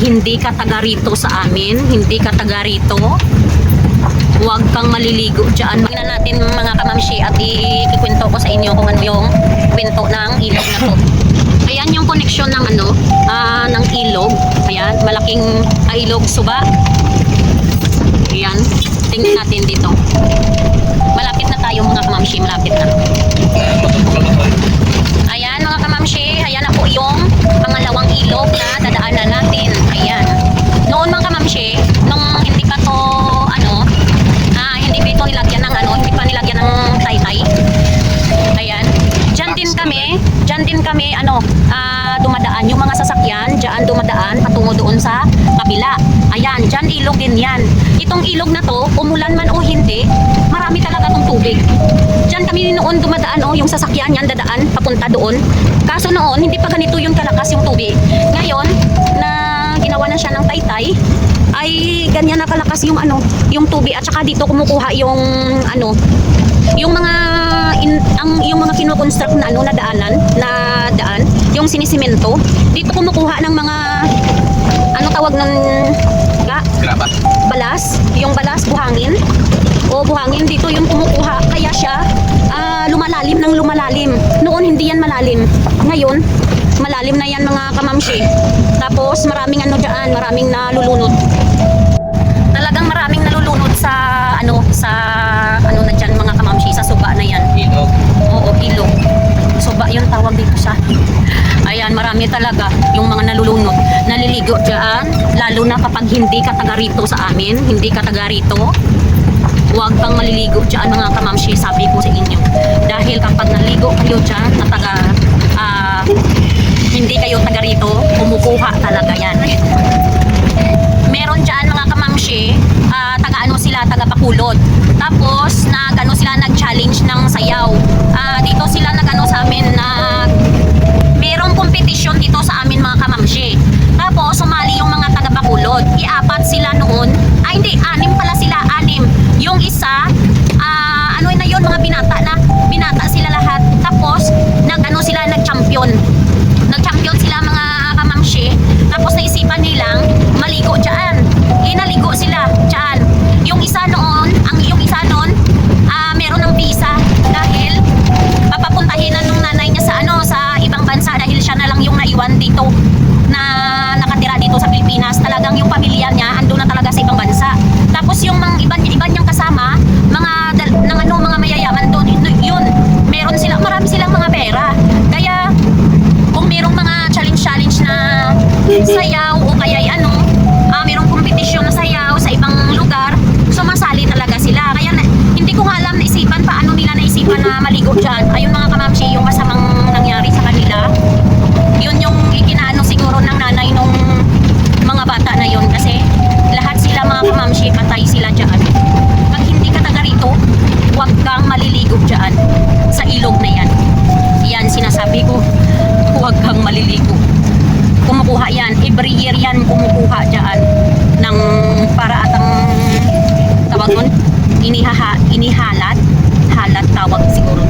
hindi ka taga rito sa amin, hindi ka taga rito, huwag kang maliligo dyan. Tingnan natin mga kamamshi at ikikwento ko sa inyo kung ano yung kwento ng ilog na to. Ayan yung connection ng ng ilog. Ayan, malaking ilog suba. Ayan, tingnan natin dito. Malapit na tayo mga kamamshi, malapit na. Ayan mga kamamshi, ayan na po yung pangalawang ilog na dadaanan natin. Ayan. Noon mga kamamshi, nung hindi pa to hindi pa ito nilagyan ng hindi pa nilagyan ng taytay. Ayan. Diyan din kami dumadaan yung mga sasakyan, diyan dumadaan patungo doon sa kabila. Ayan, diyan ilog din yan. Itong ilog na to, umulan man o hindi, marami talaga tong tubig. Diyan kami noon dumadaan yung sasakyan yan dadaan papunta doon. Kaso noon hindi pa ganito yung kalakas yung tubig. Ngayon na ginawa na siya ng taytay, ay ganyan na kalakas yung yung tubig at saka dito kumukuha yung yung mga yung mga kino-construct na na daan, yung sinisemento. Dito kumukuha ng mga tawag ng graba. Balas, yung balas buhangin. Buhangin dito yung kumukuha kaya siya lumalalim ng lumalalim. Noon hindi yan malalim. Ngayon malalim na yan mga kamamshi. Tapos maraming diyan, maraming nalulunod. Talagang maraming nalulunod sa na dyan mga kamamshi, sa suba na yan. Ilog. Oo, ilog. Suba yung tawag dito sa. Ayan, marami talaga yung mga nalulunod. Naliligo dyan, lalo na kapag hindi ka taga rito sa amin, hindi ka taga rito. Huwag kang maliligo dyan mga kamamshi, sabi ko sa inyo. Dahil kapag naligo kayo dyan na hindi kayo taga rito, kumukuha talaga yan. Meron dyan mga kamamshi, taga Bacolod. Tapos sila nag-challenge ng sayaw. Dito sila sa amin na merong competition dito sa amin mga kamamshi. Tapos sumali yung mga taga Bacolod. I-apat sila noon. Hindi, 6 pala sila, 6. Yung isa, na yun, mga binata sila lahat. Tapos sila nag-champion. Nag-champion sila mga kamamshi. Tapos naisipan nilang maligo dyan. Naligo sila dyan. Yung isa noon, meron ng visa dahil papapuntahin na nung nanay niya sa ibang bansa dahil siya na lang yung naiwan dito na nakatira dito sa Pilipinas. Talagang yung pamilya niya ando na talaga sa ibang bansa. Tapos yung iba niyang kasama, mga mayayaman doon, yun, marami silang mga pera. Kaya kung merong mga challenge na sayaw o kaya merong kompetisyon na sayaw sa ibang lugar, sumasali talaga sila. Kaya hindi ko nga alam paano nila naisipan na maligo dyan. Ayun mga kamamshi, yung masamang nangyari sa kanila, yun yung ikinaano siguro ng nanay nung mga bata na yun. Kasi lahat sila mga kamamshi, patay sila dyan. Pag hindi ka taga rito, huwag kang maliligo dyan sa ilog na yan. Yan sinasabi ko, huwag kang maliligo. Kumukuha yan, every year yan kumukuha dyan ng para atang tawag nun, inihalat tawag siguro